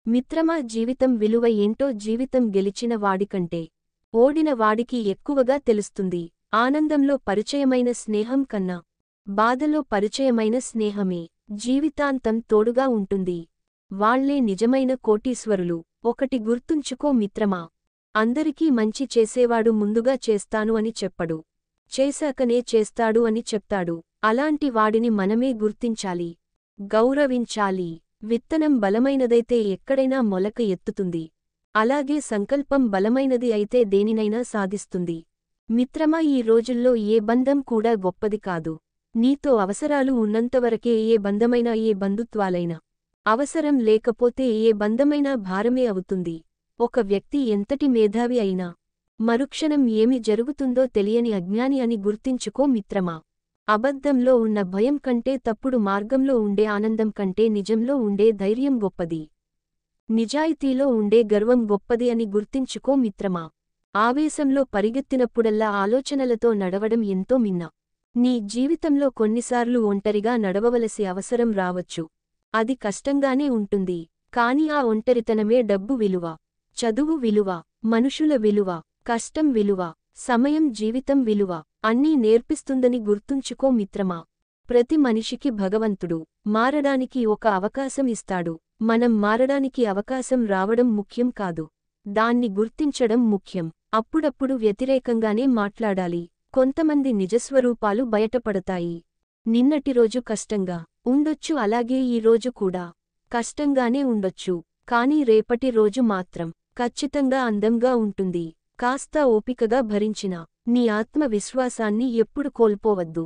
మిత్రమా, జీవితం విలువ ఏంటో జీవితం గెలిచిన వాడికంటే ఓడిన వాడికి ఎక్కువగా తెలుస్తుంది. ఆనందంలో పరిచయమైన స్నేహం కన్నా బాధలో పరిచయమైన స్నేహమే జీవితాంతం తోడుగా ఉంటుంది. వాళ్లే నిజమైన కోటీశ్వరులు. ఒకటి గుర్తుంచుకో మిత్రమా, అందరికీ మంచి చేసేవాడు ముందుగా చేస్తాను అని చెప్పడు, చేశాకనే చేస్తాడు అని చెప్తాడు. అలాంటి వాడిని మనమే గుర్తించాలి, గౌరవించాలి. విత్తనం బలమైనదైతే ఎక్కడైనా మొలక ఎత్తుతుంది. అలాగే సంకల్పం బలమైనది అయితే దేనినైనా సాధిస్తుంది. మిత్రమా, ఈ రోజుల్లో ఏ బంధం కూడా గొప్పది కాదు. నీతో అవసరాలు ఉన్నంతవరకే ఏ బంధమైనా, ఏ బంధుత్వాలైనా. అవసరం లేకపోతే ఏ బంధమైనా భారమే అవుతుంది. ఒక వ్యక్తి ఎంతటి మేధావి అయినా మరుక్షణం ఏమి జరుగుతుందో తెలియని అజ్ఞాని అని గుర్తించుకో మిత్రమా. అబద్ధంలో ఉన్న భయం కంటే, తప్పుడు మార్గంలో ఉండే ఆనందం కంటే నిజంలో ఉండే ధైర్యం గొప్పది. నిజాయితీలో ఉండే గర్వం గొప్పది అని గుర్తించుకో మిత్రమా. ఆవేశంలో పరిగెత్తినప్పుడల్లా ఆలోచనలతో నడవడం ఎంతో మిన్న. నీ జీవితంలో కొన్నిసార్లు ఒంటరిగా నడవవలసి అవసరం రావచ్చు. అది కష్టంగానే ఉంటుంది. కాని ఆ ఒంటరితనమే డబ్బు విలువ, చదువు విలువ, మనుషుల విలువ, కష్టం విలువ, సమయం, జీవితం విలువ అన్నీ నేర్పిస్తుందని గుర్తుంచుకో మిత్రమా. ప్రతి మనిషికి భగవంతుడు మారడానికి ఒక అవకాశం ఇస్తాడు. మనం మారడానికి అవకాశం రావడం ముఖ్యం కాదు, దాన్ని గుర్తించడం ముఖ్యం. అప్పుడప్పుడు వ్యతిరేకంగానే మాట్లాడాలి. కొంతమంది నిజస్వరూపాలు బయటపడతాయి. నిన్నటి రోజు కష్టంగా ఉండొచ్చు, అలాగే ఈ రోజు కూడా కష్టంగానే ఉండొచ్చు. కానీ రేపటి రోజు మాత్రం ఖచ్చితంగా అందంగా ఉంటుంది. కాస్త ఓపికగా భరించిన నీ ఆత్మవిశ్వాసాన్ని ఎప్పుడు కోల్పోవద్దు.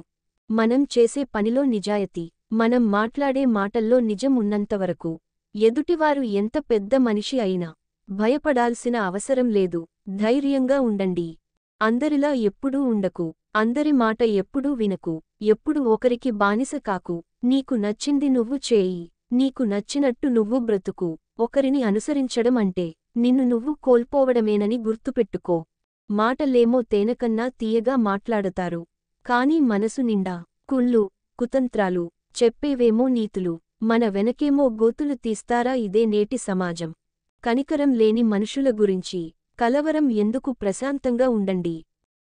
మనం చేసే పనిలో నిజాయితీ, మనం మాట్లాడే మాటల్లో నిజం ఉన్నంతవరకు ఎదుటివారు ఎంత పెద్ద మనిషి అయినా భయపడాల్సిన అవసరం లేదు. ధైర్యంగా ఉండండి. అందరిలా ఎప్పుడూ ఉండకు, అందరి మాట ఎప్పుడూ వినకు, ఎప్పుడు ఒకరికి బానిస కాకు. నీకు నచ్చింది నువ్వు చేయి, నీకు నచ్చినట్టు నువ్వు బ్రతుకు. ఒకరిని అనుసరించడం అంటే నిన్ను నువ్వు కోల్పోవడమేనని గుర్తుపెట్టుకో. మాటలేమో తేనెకన్నా తీయగా మాట్లాడతారు, కాని మనసు నిండా కుళ్ళు, కుతంత్రాలు చెప్పేవేమో నీతులు. మన వెనకేమో గోతులు తీస్తారా? ఇదే నేటి సమాజం. కనికరం లేని మనుషుల గురించి కలవరం ఎందుకు? ప్రశాంతంగా ఉండండి.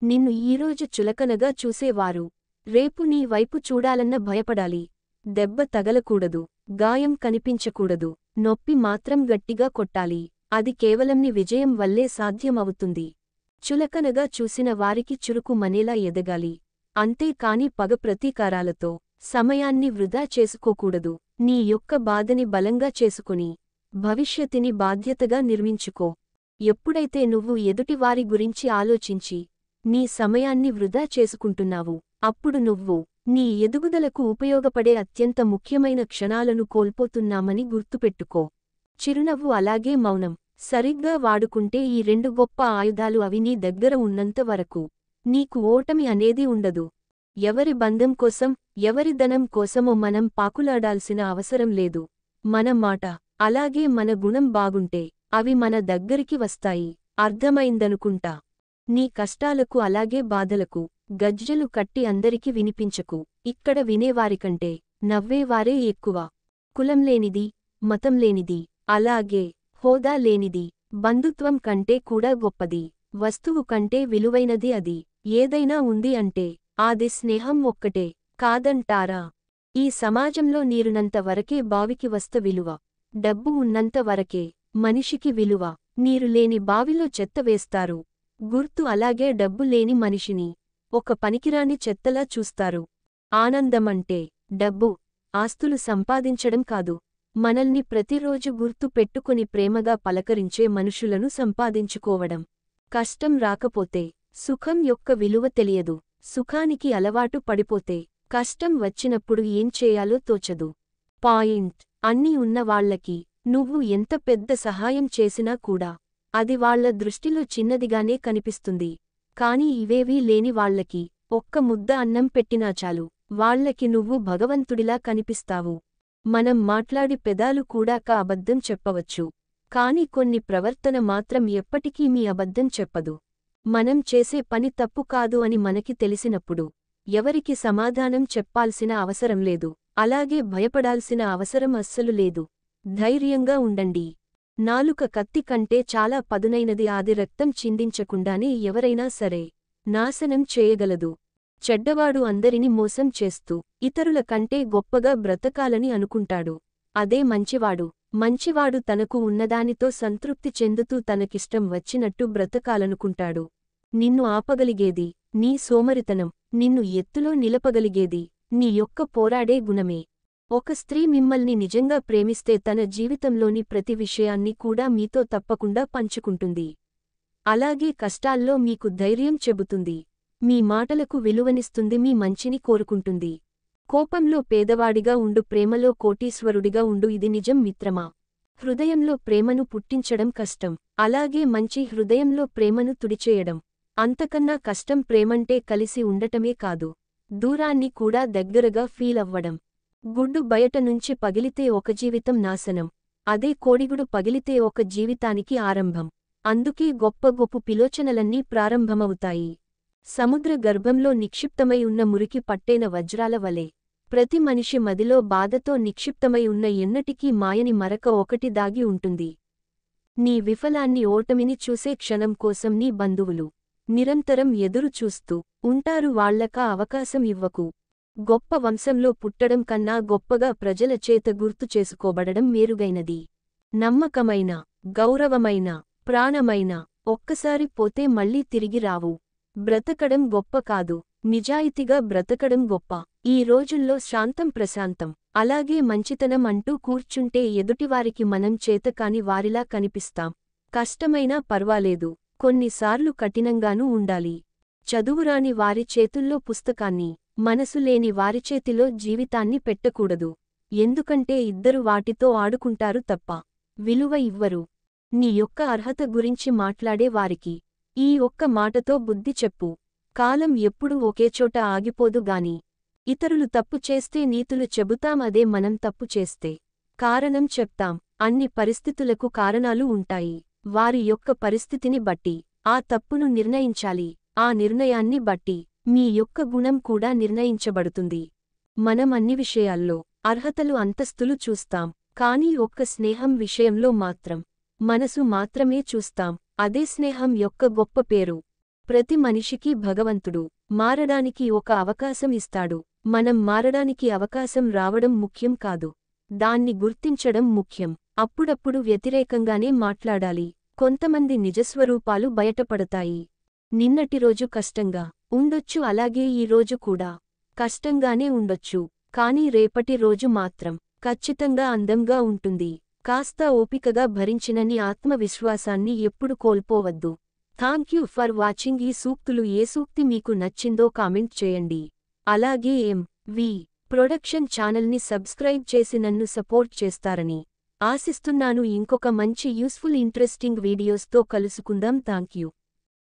నిన్ను ఈరోజు చులకనగా చూసేవారు రేపు నీ వైపు చూడాలన్న భయపడాలి. దెబ్బ తగలకూడదు, గాయం కనిపించకూడదు, నొప్పి మాత్రం గట్టిగా కొట్టాలి. అది కేవలం నీ విజయం వల్లే సాధ్యమవుతుంది. చులకనగా చూసిన వారికి చురుకు మనేలా ఎదగాలి. అంతేకాని పగ, ప్రతీకారాలతో సమయాన్ని వృధా చేసుకోకూడదు. నీ యొక్క బాధని బలంగా చేసుకుని భవిష్యత్తుని బాధ్యతగా నిర్మించుకో. ఎప్పుడైతే నువ్వు ఎదుటివారి గురించి ఆలోచించి నీ సమయాన్ని వృధా చేసుకుంటున్నావు, అప్పుడు నువ్వు నీ ఎదుగుదలకు ఉపయోగపడే అత్యంత ముఖ్యమైన క్షణాలను కోల్పోతున్నామని గుర్తుపెట్టుకో. చిరునవ్వు అలాగే మౌనం సరిగ్గా వాడుకుంటే ఈ రెండు గొప్ప ఆయుధాలు అవి నీ దగ్గర ఉన్నంత వరకు నీకు ఓటమి అనేది ఉండదు. ఎవరి బంధం కోసం, ఎవరి ధనం కోసమో మనం పాకులాడాల్సిన అవసరం లేదు. మన మాట, అలాగే మన గుణం బాగుంటే అవి మన దగ్గరికి వస్తాయి. అర్థమైందనుకుంటా. నీ కష్టాలకు అలాగే బాధలకు గజ్జెలు కట్టి అందరికి వినిపించకు. ఇక్కడ వినేవారికంటే నవ్వేవారే ఎక్కువ. కులంలేనిది, మతంలేనిది, అలాగే హోదా లేనిది బంధుత్వం కంటే కూడా గొప్పది. వస్తువు కంటే విలువైనది అది ఏదైనా ఉంది అంటే ఆది స్నేహం ఒక్కటే. కాదంటారా? ఈ సమాజంలో నీరునంత వరకే బావికి వస్త విలువ, డబ్బు ఉన్నంత వరకే మనిషికి విలువ. నీరు లేని బావిలో చెత్త వేస్తారు గుర్తు. అలాగే డబ్బు లేని మనిషిని ఒక పనికిరాని చెత్తలా చూస్తారు. ఆనందమంటే డబ్బు, ఆస్తులు సంపాదించడం కాదు, మనల్ని ప్రతిరోజు గుర్తు పెట్టుకుని ప్రేమగా పలకరించే మనుషులను సంపాదించుకోవడం. కష్టం రాకపోతే సుఖం యొక్క విలువ తెలియదు. సుఖానికి అలవాటు పడిపోతే కష్టం వచ్చినప్పుడు ఏం చేయాలో తోచదు. పాయింట్. అన్నీ ఉన్నవాళ్లకి నువ్వు ఎంత పెద్ద సహాయం చేసినా కూడా అది వాళ్ల దృష్టిలో చిన్నదిగానే కనిపిస్తుంది. కాని ఇవేవీ లేని వాళ్లకి ఒక్క ముద్ద అన్నం పెట్టినా చాలు, వాళ్లకి నువ్వు భగవంతుడిలా కనిపిస్తావు. మనం మాట్లాడి పెదాలు కూడా అబద్ధం చెప్పవచ్చు, కాని కొన్ని ప్రవర్తన మాత్రం ఎప్పటికీ మీ అబద్ధం చెప్పదు. మనం చేసే పని తప్పు కాదు అని మనకి తెలిసినప్పుడు ఎవరికి సమాధానం చెప్పాల్సిన అవసరం లేదు, అలాగే భయపడాల్సిన అవసరం అస్సలు లేదు. ధైర్యంగా ఉండండి. నాలుక కత్తి కంటే చాలా పదునైనది, అది రక్తం చిందించకుండానే ఎవరైనా సరే నాశనం చేయగలదు. చెడ్డవాడు అందరిని మోసం చేస్తూ ఇతరుల కంటే గొప్పగా బ్రతకాలని అనుకుంటాడు. అదే మంచివాడు. మంచివాడు తనకు ఉన్నదానితో సంతృప్తి చెందుతూ తనకిష్టం వచ్చినట్టు బ్రతకాలనుకుంటాడు. నిన్ను ఆపగలిగేది నీ సోమరితనం, నిన్ను ఎత్తులో నిలపగలిగేది నీ యొక్క పోరాడే గుణమే. ఒక స్త్రీ మిమ్మల్ని నిజంగా ప్రేమిస్తే తన జీవితంలోని ప్రతి విషయాన్ని కూడా మీతో తప్పకుండా పంచుకుంటుంది. అలాగే కష్టాల్లో మీకు ధైర్యం చెబుతుంది. మీ మాటలకు విలువనిస్తుంది, మీ మంచిని కోరుకుంటుంది. కోపంలో పేదవాడిగా ఉండు, ప్రేమలో కోటీశ్వరుడిగా ఉండు. ఇది నిజం మిత్రమా. హృదయంలో ప్రేమను పుట్టించడం కష్టం, అలాగే మంచి హృదయంలో ప్రేమను తుడిచేయడం అంతకన్నా కష్టం. ప్రేమంటే కలిసి ఉండటమే కాదు, దూరాన్ని కూడా దగ్గరగా ఫీల్ అవ్వడం. గుడ్డు బయట నుంచి పగిలితే ఒక జీవితం నాశనం, అదే కోడిగుడు పగిలితే ఒక జీవితానికి ఆరంభం. అందుకే గొప్ప గొప్ప పిలోచనలన్నీ ప్రారంభమవుతాయి సముద్ర గర్భంలో నిక్షిప్తమై ఉన్న మురికి పట్టేన వజ్రాల వలె. ప్రతి మనిషి మదిలో బాధతో నిక్షిప్తమై ఉన్న ఎన్నటికీ మాయని మరక ఒకటి దాగి ఉంటుంది. నీ విఫలాన్ని, ఓటమిని చూసే క్షణం కోసం నీ బంధువులు నిరంతరం ఎదురు చూస్తూ ఉంటారు. వాళ్లకా అవకాశం ఇవ్వకు. గొప్ప వంశంలో పుట్టడం కన్నా గొప్పగా ప్రజల చేత గుర్తు చేసుకోబడడం మేరుగైనది. నమ్మకమైన, గౌరవమైన, ప్రాణమైన ఒక్కసారి పోతే మళ్లీ తిరిగి రావు. బ్రతకడం గొప్ప కాదు, నిజాయితీగా బ్రతకడం గొప్ప. ఈ రోజుల్లో శాంతం ప్రశాంతం, అలాగే మంచితనం అంటూ కూర్చుంటే ఎదుటివారికి మనం చేతకాని వారిలా కనిపిస్తాం. కష్టమైనా పర్వాలేదు, కొన్నిసార్లు కఠినంగానూ ఉండాలి. చదువురాని వారి చేతుల్లో పుస్తకాన్ని, మనసు లేని వారిచేతిలో జీవితాన్ని పెట్టకూడదు. ఎందుకంటే ఇద్దరు వాటితో ఆడుకుంటారు తప్ప విలువ ఇవ్వరు. నీ యొక్క అర్హత గురించి మాట్లాడే వారికి ఈ ఒక్క మాటతో బుద్ధి చెప్పు. కాలం ఎప్పుడూ ఒకేచోట ఆగిపోదు గాని. ఇతరులు తప్పు చేస్తే నీతులు చెబుతాం, అదే మనం తప్పు చేస్తే కారణం చెప్తాం. అన్ని పరిస్థితులకు కారణాలు ఉంటాయి. వారి యొక్క పరిస్థితిని బట్టి ఆ తప్పును నిర్ణయించాలి. ఆ నిర్ణయాన్ని బట్టి మీ యొక్క గుణం కూడా నిర్ణయించబడుతుంది. మనం అన్ని విషయాల్లో అర్హతలు, అంతస్తులు చూస్తాం, కానీ ఒక్క స్నేహం విషయంలో మాత్రం మనసు మాత్రమే చూస్తాం. అదే స్నేహం యొక్క గొప్ప పేరు. ప్రతి మనిషికి భగవంతుడు మారడానికి ఒక అవకాశం ఇస్తాడు. మనం మారడానికి అవకాశం రావడం ముఖ్యం కాదు, దాన్ని గుర్తించడం ముఖ్యం. అప్పుడప్పుడు వ్యతిరేకంగానే మాట్లాడాలి. కొంతమంది నిజస్వరూపాలు బయటపడతాయి. నిన్నటి రోజు కష్టంగా ఉండొచ్చు, అలాగే ఈ రోజు కూడా కష్టంగానే ఉండొచ్చు, కానీ రేపటి రోజు మాత్రం ఖచ్చితంగా అందంగా ఉంటుంది. కాస్త ఓపికగా భరించిన నీ ఆత్మవిశ్వాసాన్ని ఎప్పుడు కోల్పోవద్దు. Thank you for watching. ఈ సూక్తులు ఏ సూక్తి మీకు నచ్చిందో కామెంట్ చేయండి. అలాగే వి ప్రొడక్షన్ ఛానల్ని సబ్స్క్రైబ్ చేసి నన్ను సపోర్ట్ చేస్తారని ఆశిస్తున్నాను. ఇంకొక మంచి యూస్ఫుల్ ఇంట్రెస్టింగ్ వీడియోస్తో కలుసుకుందాం. థాంక్యూ.